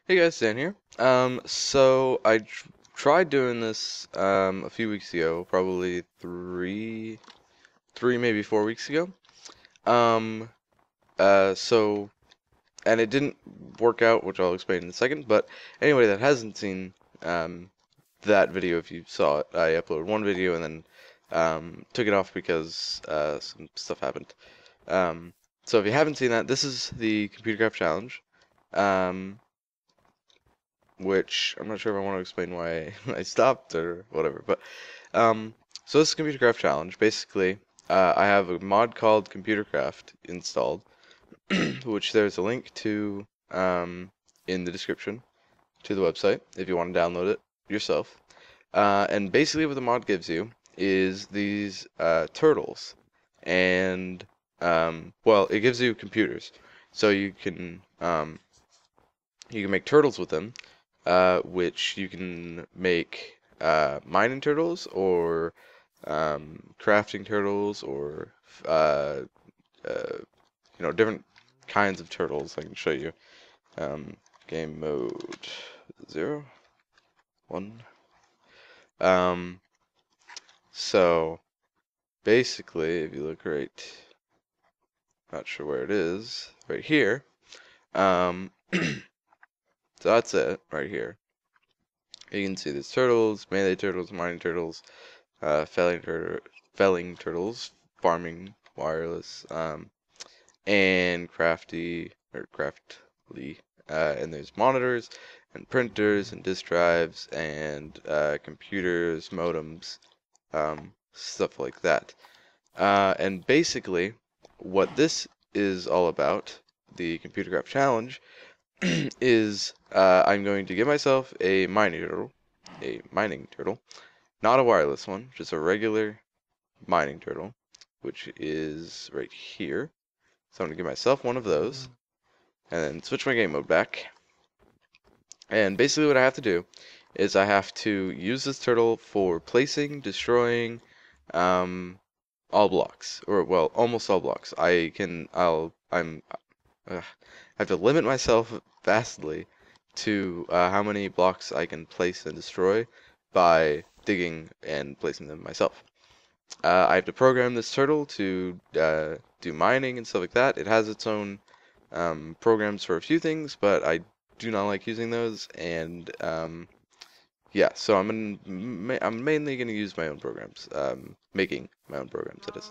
Hey guys, Dan here. So I tried doing this a few weeks ago, probably three maybe 4 weeks ago. Um, so and it didn't work out, which I'll explain in a second. But anybody that hasn't seen um that video, if you saw it, I uploaded one video and then took it off because some stuff happened. Um, so if you haven't seen that, this is the ComputerCraft challenge. Um, which I'm not sure if I want to explain why I stopped or whatever. But um, so this is ComputerCraft challenge. Basically, I have a mod called ComputerCraft installed, which there's a link to in the description to the website if you want to download it yourself. And basically, what the mod gives you is these turtles, and well, it gives you computers, so you can make turtles with them, which you can make mining turtles or crafting turtles or uh, uh, different kinds of turtles. I can show you. Um, Game mode 0, 1. Um, so basically, if you look right, not sure where it is, right here. So that's it right here. You can see there's turtles, melee turtles, mining turtles, felling turtles, farming wireless, and craftly, and there's monitors and printers and disk drives and computers, modems, stuff like that. And basically, what this is all about, the ComputerCraft Challenge, is I'm going to give myself a mining turtle, not a wireless one, just a regular mining turtle, which is right here. So I'm going to give myself one of those, and then switch my game mode back. And basically what I have to do is I have to use this turtle for placing, destroying, all blocks, or well, almost all blocks. I have to limit myself vastly to how many blocks I can place and destroy by digging and placing them myself. I have to program this turtle to do mining and stuff like that. It has its own programs for a few things, but I do not like using those. And yeah, so I'm mainly gonna use my own programs, making my own programs. That is.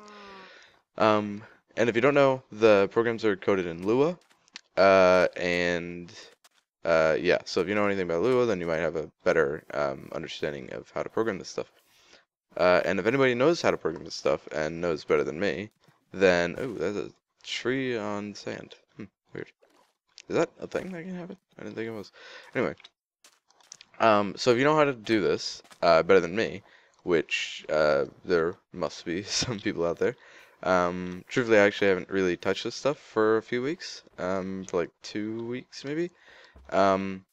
Um, and if you don't know, the programs are coded in Lua. And yeah, so if you know anything about Lua, then you might have a better understanding of how to program this stuff. And if anybody knows how to program this stuff and knows better than me, then oh, there's a tree on sand. Weird. Is that a thing that can happen? I didn't think it was. Anyway, so if you know how to do this better than me, which there must be some people out there. Truthfully, I actually haven't really touched this stuff for a few weeks, for like 2 weeks maybe. Um,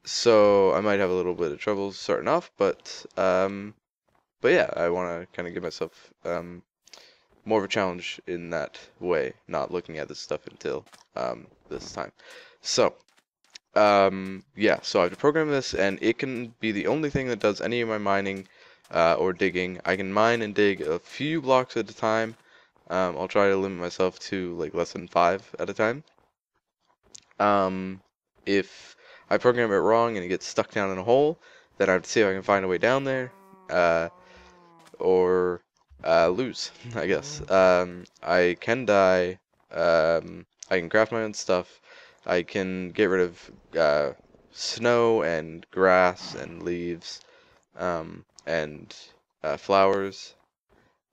so I might have a little bit of trouble starting off, but yeah, I want to kind of give myself more of a challenge in that way, not looking at this stuff until this time. So yeah, so I have to program this, and it can be the only thing that does any of my mining or digging. I can mine and dig a few blocks at a time. I'll try to limit myself to like less than 5 at a time. If I program it wrong and it gets stuck down in a hole, then I have to see if I can find a way down there, or lose, I guess. I can die. I can craft my own stuff. I can get rid of snow and grass and leaves, and flowers.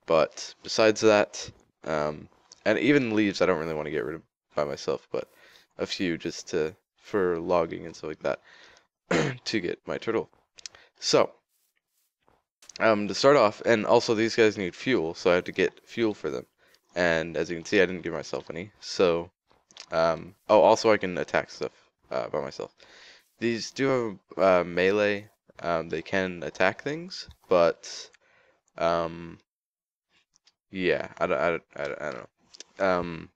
But besides that, and even leaves, I don't really want to get rid of by myself, but a few just for logging and stuff like that to get my turtle. So, to start off, and also these guys need fuel, so I have to get fuel for them. And as you can see, I didn't give myself any. So, oh, also I can attack stuff by myself. These do have melee. They can attack things, but yeah, I don't know.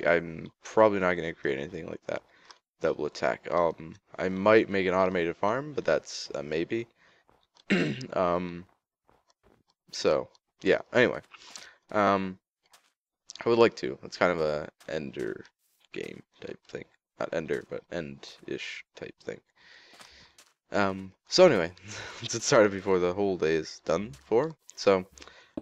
I'm probably not gonna create anything like that. that will attack. I might make an automated farm, but that's a maybe. So yeah. Anyway, I would like to. It's kind of a ender game type thing. Not ender, but end-ish type thing. So anyway, let's get started before the whole day is done for. So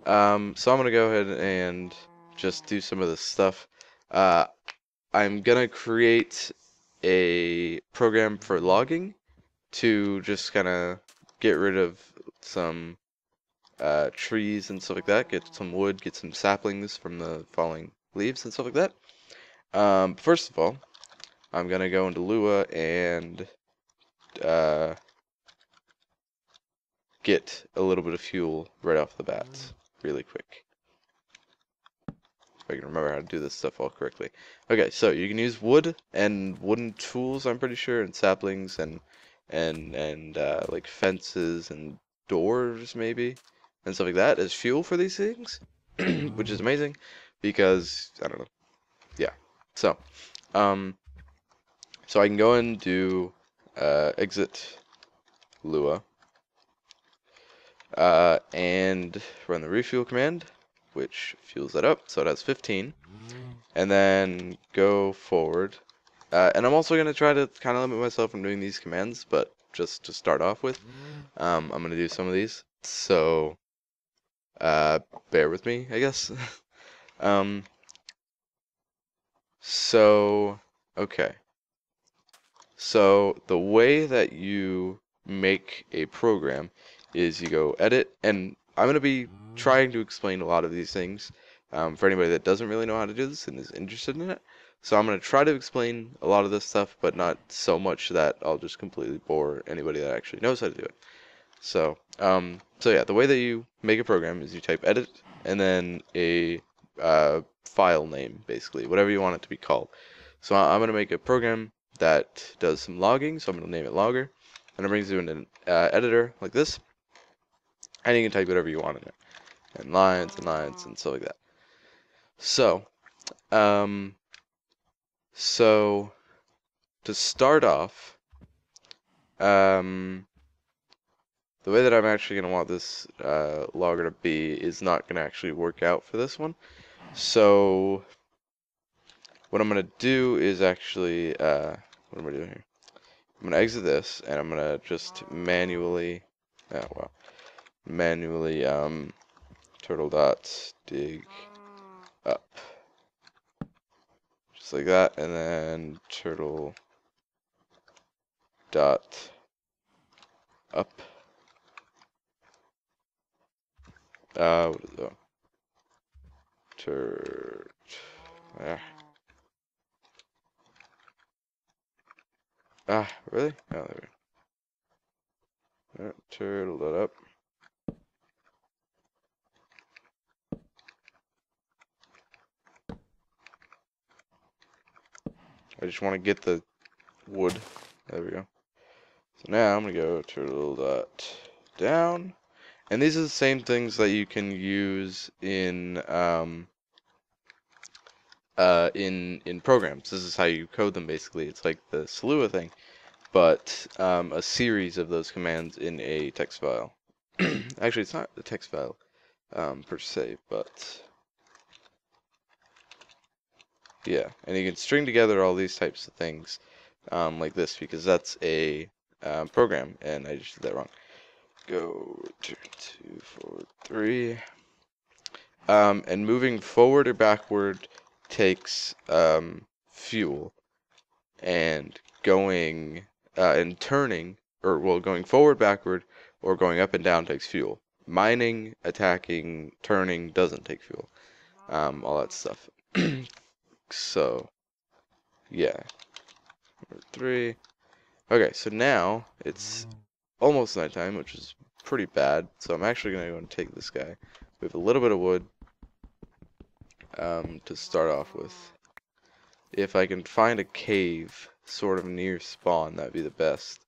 I'm gonna go ahead and just do some of this stuff. I'm gonna create a program for logging to just kind of get rid of some trees and stuff like that, get some wood, get some saplings from the falling leaves and stuff like that. First of all, I'm gonna go into Lua and get a little bit of fuel right off the bat, really quick. If I can remember how to do this stuff all correctly. Okay, so you can use wood and wooden tools, I'm pretty sure, and saplings and like fences and doors maybe and stuff like that as fuel for these things, which is amazing because I don't know. Yeah. So, so I can go and do exit Lua and run the refuel command, which fuels that up, so it has 15, and then go forward. And I'm also going to try to kind of limit myself from doing these commands, but just to start off with, I'm going to do some of these, so bear with me, I guess. So, okay. So, the way that you make a program is you go edit, and I'm going to be trying to explain a lot of these things for anybody that doesn't really know how to do this and is interested in it. So I'm going to try to explain a lot of this stuff, but not so much that I'll just completely bore anybody that actually knows how to do it. So, so yeah, the way that you make a program is you type edit and then a file name, basically, whatever you want it to be called. So I'm going to make a program that does some logging, so I'm going to name it logger, and it brings you in an editor like this, and you can type whatever you want in it, and lines and stuff like that. So, so to start off, the way that I'm actually going to want this logger to be is not going to actually work out for this one. So what I'm going to do is actually, what am I doing here? I'm going to exit this, and I'm going to just manually, manually turtle dot dig up. Just like that, and then turtle dot up. What is that? Really? Oh, there we go. Turtle that up. I just want to get the wood. There we go. So now I'm gonna go turtle dot down, and these are the same things that you can use in programs. This is how you code them basically. It's like the Slua thing, but a series of those commands in a text file. Actually, it's not a text file per se, but yeah, and you can string together all these types of things like this because that's a program, and I just did that wrong. Go turn 2, 4, 3. And moving forward or backward takes fuel, and going and turning, or well, going forward, backward, or going up and down takes fuel. Mining, attacking, turning doesn't take fuel. All that stuff. So, yeah. Number 3. Okay, so now it's almost nighttime, which is pretty bad. So I'm actually going to go and take this guy. We have a little bit of wood to start off with. If I can find a cave sort of near spawn, that'd be the best.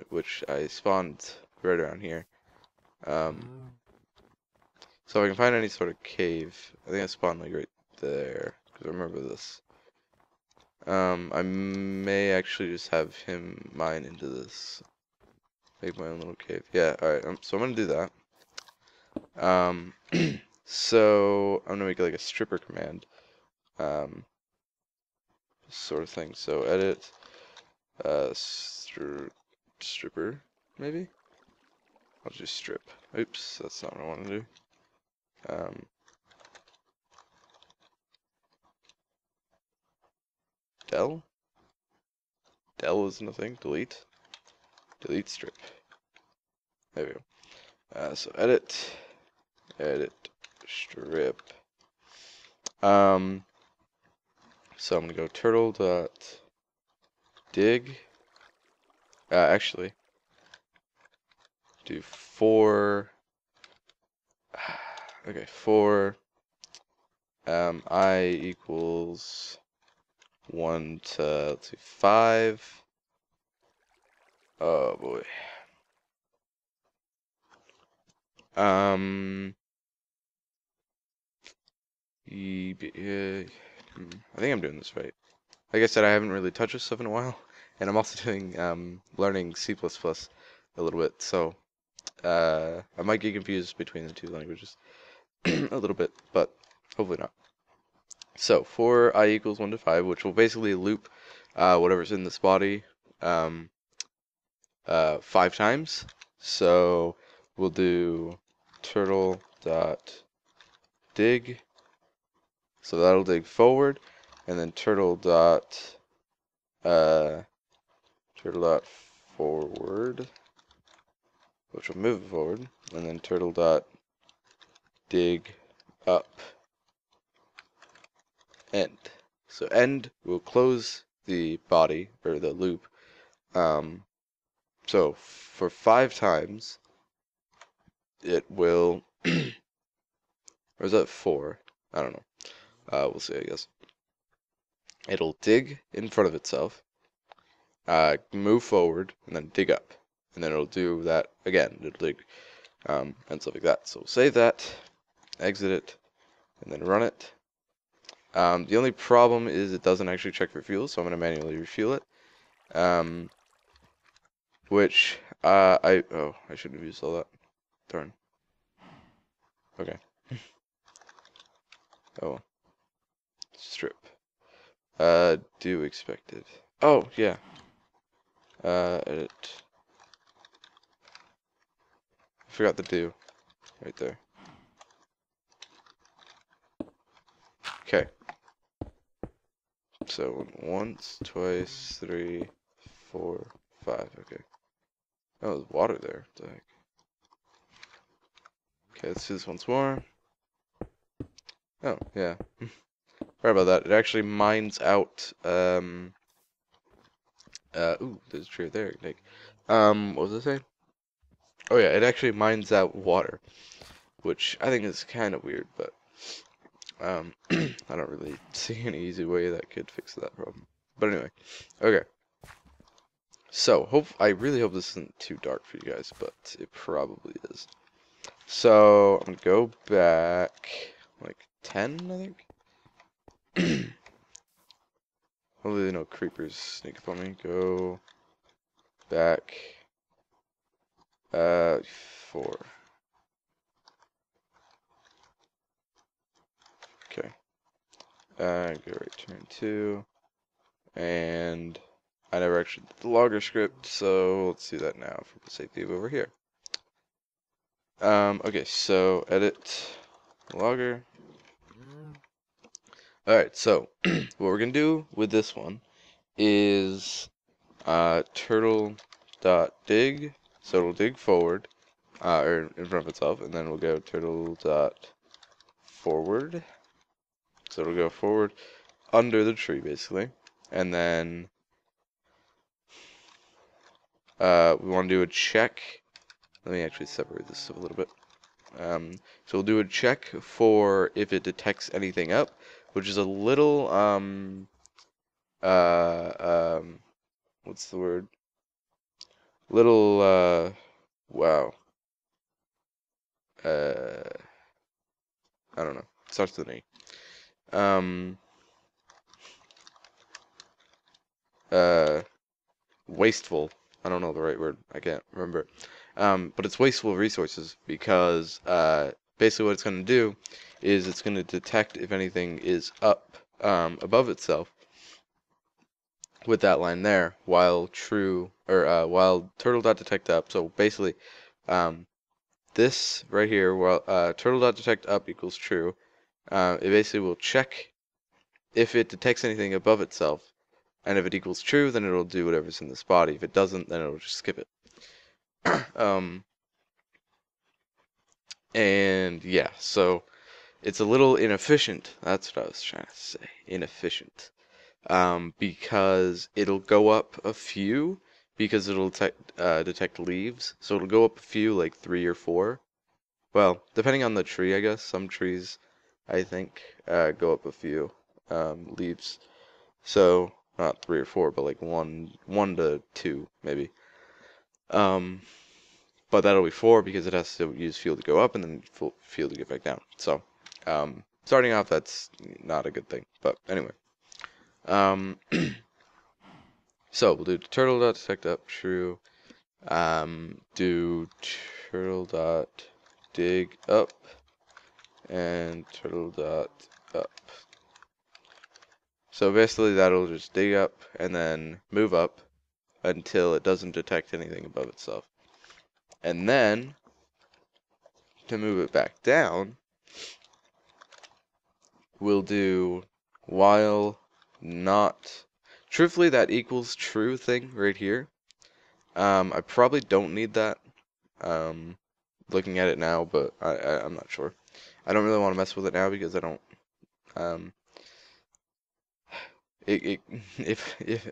Which I spawned right around here. So if I can find any sort of cave, I think I spawned like right there, because I remember this. I may actually just have him mine into this. Make my own little cave. Yeah, alright, so I'm gonna do that. So I'm gonna make like a stripper command. Sort of thing. So edit, stripper, maybe? I'll just strip. Oops, that's not what I want to do. Del? Del isn't a thing. Delete. Delete strip. There we go. So edit strip. So I'm gonna go turtle dot dig. Actually, do for. Okay, for I equals 1 to, let's see, 5. Oh boy. I think I'm doing this right. Like I said, I haven't really touched this stuff in a while, and I'm also doing learning C++ a little bit, so I might get confused between the two languages a little bit, but hopefully not. So for I equals 1 to 5, which will basically loop whatever's in this body 5 times. So we'll do turtle dot dig. So that'll dig forward, and then turtle dot forward, which will move forward, and then turtle dot dig up end. So end will close the body or the loop. So for 5 times, it will. Or is that 4? I don't know. We'll see, I guess. It'll dig in front of itself, move forward, and then dig up. And then it'll do that again. It'll dig, and stuff like that. So we'll save that, exit it, and then run it. The only problem is it doesn't actually check for fuel, so I'm going to manually refuel it. Which, I shouldn't have used all that. Darn. Okay. Oh. Strip. Do expected. Oh, yeah. Edit. I forgot the do. Right there. Okay. So, once, twice, 3, 4, 5. Okay. Oh, there's water there. What the heck? Okay, let's do this once more. Oh, yeah. Sorry about that. It actually mines out, ooh, there's a tree there, Nick. What was I saying? Oh yeah, it actually mines out water, which I think is kind of weird, but, I don't really see any easy way that could fix that problem. But anyway, okay. So, I really hope this isn't too dark for you guys, but it probably is. So, I'm gonna go back, like, 10, I think? Hopefully no creepers sneak up on me. Go back 4. Okay. Go return 2. And I never actually did the logger script, so let's do that now for the safety of over here. Okay, so edit logger. Alright, so what we're gonna do with this one is turtle dot dig, so it'll dig forward, or in front of itself, and then we'll go turtle dot forward, so it'll go forward under the tree basically, and then we want to do a check. Let me actually separate this up a little bit. So we'll do a check for if it detects anything up, which is a little what's the word? Little wow. I don't know. Starts with an E. wasteful. I don't know the right word. I can't remember. But it's wasteful resources because basically what it's going to do is it's going to detect if anything is up above itself with that line there, while true or while turtle.detect up. So basically, this right here, while turtle.detect up equals true, it basically will check if it detects anything above itself, and if it equals true, then it'll do whatever's in this body. If it doesn't, then it'll just skip it. And yeah, so it's a little inefficient. That's what I was trying to say. Inefficient. Because it'll go up a few because it'll detect leaves. So it'll go up a few, like 3 or 4. Well, depending on the tree, I guess. Some trees, I think, go up a few leaves. So not 3 or 4, but like 1 to 2 maybe. But that'll be 4 because it has to use fuel to go up and then fuel to get back down. So starting off, that's not a good thing. But anyway. So we'll do turtle.detect up true. Do turtle.dig up and turtle.up. So basically that'll just dig up and then move up until it doesn't detect anything above itself. And then to move it back down, we'll do while not. Truthfully, that equals true thing right here. I probably don't need that. Looking at it now, but I'm not sure. I don't really want to mess with it now because I don't. If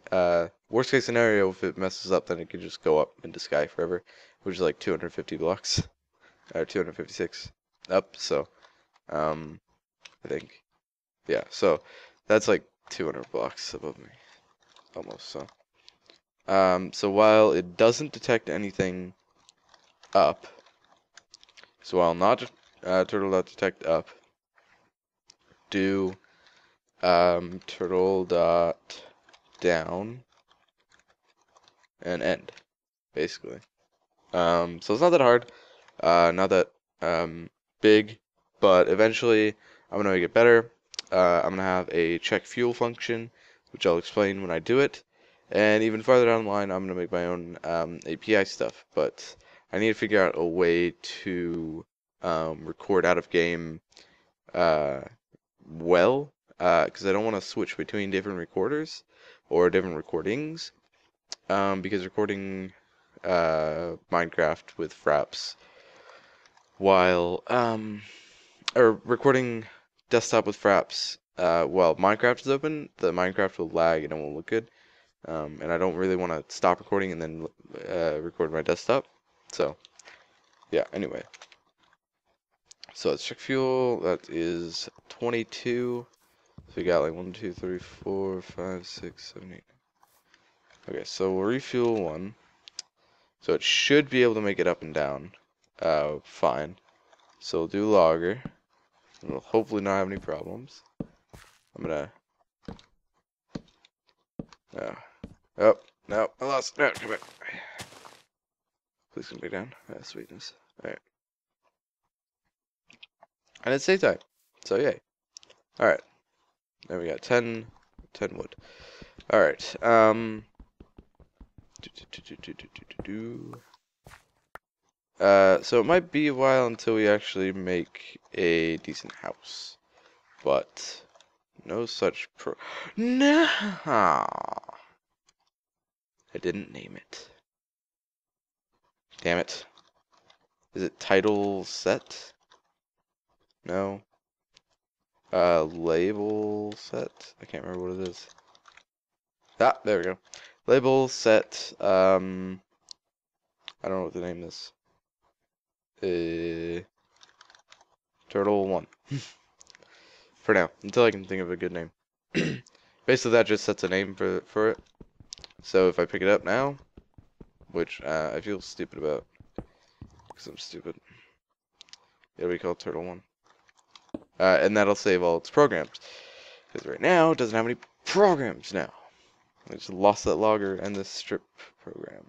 worst case scenario, if it messes up, then it could just go up into sky forever, which is like 250 blocks or 256 up. So, I think, yeah. So that's like 200 blocks above me, almost. So while it doesn't detect anything up, so while not turtle.detect up, do turtle.down and end, basically. So it's not that hard, not that big, but eventually I'm gonna make it better. I'm gonna have a check fuel function, which I'll explain when I do it. And even farther down the line, I'm going to make my own API stuff, but I need to figure out a way to record out of game well, because I don't want to switch between different recorders or different recordings, because recording Minecraft with fraps while, or recording desktop with fraps while Minecraft is open, the Minecraft will lag and it won't look good. And I don't really want to stop recording and then record my desktop. So, yeah, anyway. So let's check fuel. That is 22. So we got like 1, 2, 3, 4, 5, 6, 7, 8. Okay, so we'll refuel 1. So it should be able to make it up and down. Fine. So we'll do logger. We'll hopefully not have any problems. I'm gonna... Oh, no, I lost. No, come back. Please come back down. Sweetness. Alright. And it's daytime. So, yay. Alright. Then we got 10 wood. Alright. So it might be a while until we actually make a decent house. But no such No! I didn't name it. Damn it. Is it title set? No. Label set? I can't remember what it is. Ah, there we go. Label set, I don't know what the name is. Turtle 1. For now, until I can think of a good name. Basically, that just sets a name for it. So if I pick it up now, which I feel stupid about, because I'm stupid, it'll be called Turtle 1. And that'll save all its programs. Because right now, it doesn't have any programs now. I just lost that logger and this strip program.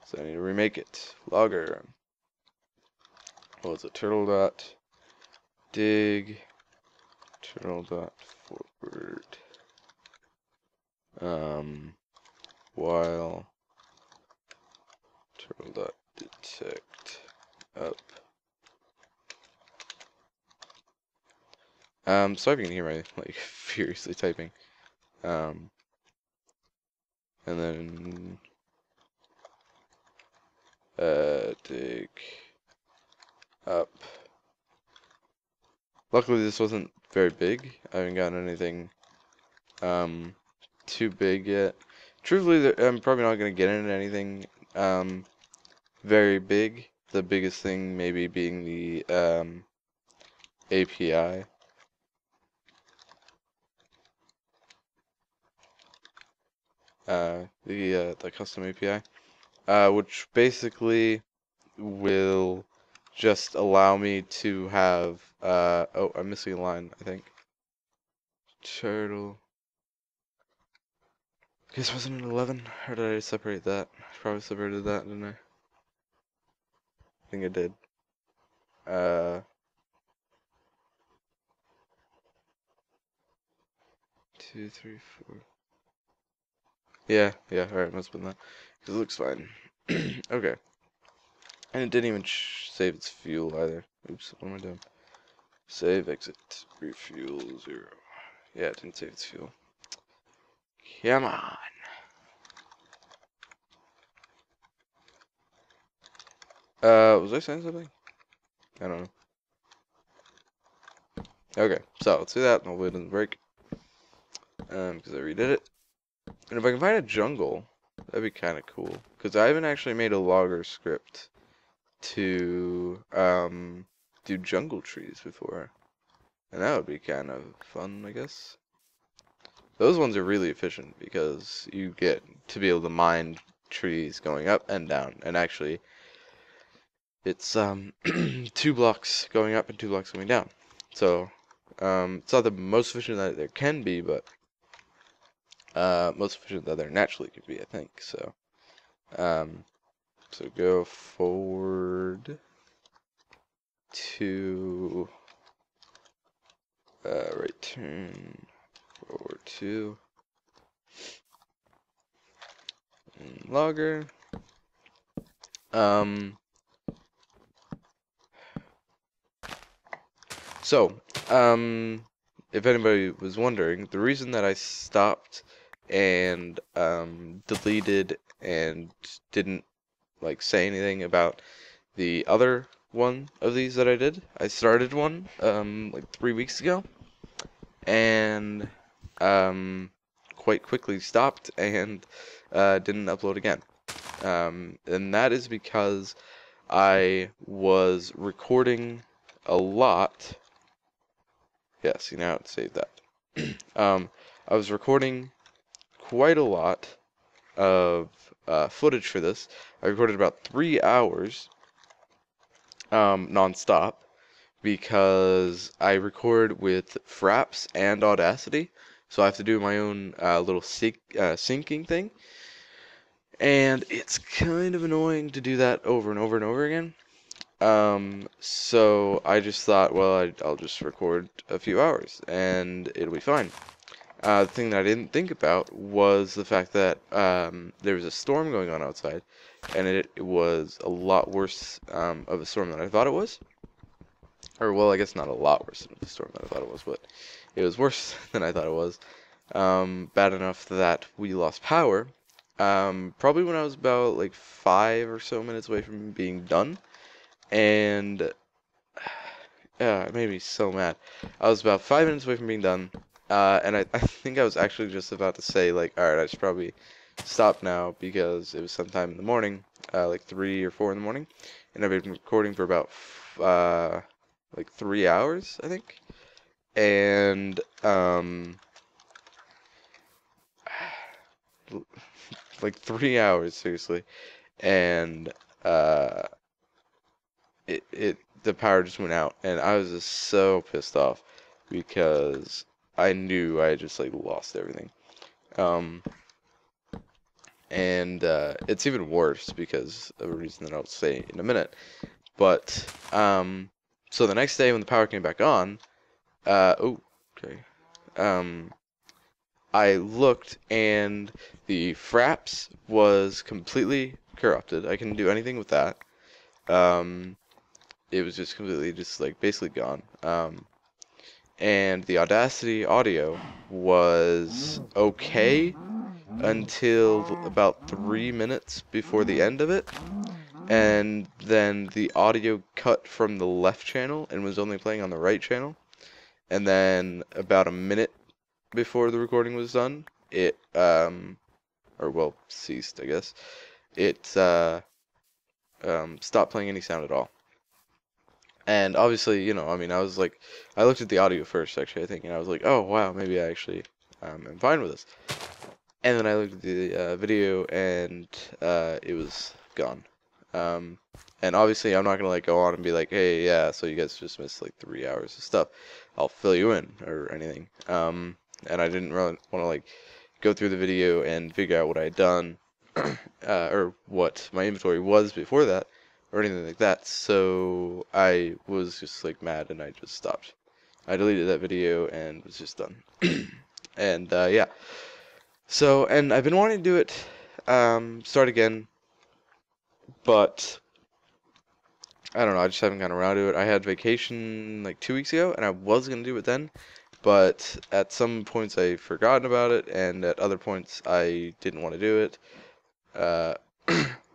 So I need to remake it. Logger. What was it? Turtle dot dig. Turtle dot forward. While turtle dot detect up. So if you can hear my like furiously typing. And then dig up. Luckily this wasn't very big. I haven't gotten anything too big yet. Truthfully, I'm probably not going to get into anything very big. The biggest thing maybe being the API. The custom API, which basically will just allow me to have oh, I'm missing a line, I think. Turtle. Guess wasn't it 11? Or did I separate that? I probably separated that, didn't I? I think I did. 2, 3, 4. Yeah, alright, must have been that. Because it looks fine. Okay. And it didn't even save its fuel either. Oops, what am I doing? Save, exit, refuel, 0. Yeah, it didn't save its fuel. Come on. Was I saying something? I don't know. Okay, so let's do that. Hopefully it doesn't break. Because I redid it. And if I can find a jungle, that'd be kind of cool. Because I haven't actually made a logger script to do jungle trees before. And that would be kind of fun, I guess. Those ones are really efficient because you get to be able to mine trees going up and down. And actually, it's 2 blocks going up and 2 blocks going down. So it's not the most efficient that there can be, but most efficient that there naturally could be, I think. So so go forward to right turn forward to logger. So if anybody was wondering, the reason that I stopped and deleted and didn't like say anything about the other one of these that I did, I started one like 3 weeks ago, and quite quickly stopped and didn't upload again. And that is because I was recording a lot. Yeah, see, now it saved that. I was recording quite a lot of footage for this. I recorded about 3 hours non-stop, because I record with Fraps and Audacity, so I have to do my own little syncing thing, and it's kind of annoying to do that over and over and over again. So I just thought, well, I'll just record a few hours and it'll be fine. The thing that I didn't think about was the fact that there was a storm going on outside, and it was a lot worse of a storm than I thought it was. Or, well, I guess not a lot worse than the storm than I thought it was, but it was worse than I thought it was. Bad enough that we lost power. Probably when I was about like 5 or so minutes away from being done. And yeah, it made me so mad. I was about 5 minutes away from being done. And I think I was actually just about to say, like, alright, I should probably stop now, because it was sometime in the morning, like 3 or 4 in the morning. And I've been recording for about like 3 hours, I think. And like 3 hours, seriously. And the power just went out, and I was just so pissed off because I knew I had just like lost everything. and it's even worse because of a reason that I'll say in a minute. But so the next day when the power came back on, oh, okay, I looked and the fraps was completely corrupted. I couldn't do anything with that. Um, it was just completely just like basically gone. And the Audacity audio was okay until about 3 minutes before the end of it, and then the audio cut from the left channel and was only playing on the right channel, and then about a minute before the recording was done, it or well, ceased, I guess. It stopped playing any sound at all. And obviously, you know, I mean, I was like, I looked at the audio first, actually, I think, and I was like, oh, wow, maybe I actually am fine with this. And then I looked at the video, and it was gone. And obviously, I'm not going to, like, go on and be like, hey, yeah, so you guys just missed, like, 3 hours of stuff. I'll fill you in, or anything. And I didn't really want to, like, go through the video and figure out what I had done, or what my inventory was before that, or anything like that. So I was just like mad and I just stopped. I deleted that video and was just done. And yeah. So, and I've been wanting to do it, start again, but I don't know, I just haven't gotten around to it. I had vacation like 2 weeks ago and I was going to do it then, but at some points I forgotten about it, and at other points I didn't want to do it,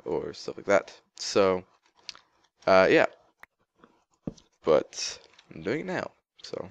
or stuff like that. So, yeah, but I'm doing it now, so.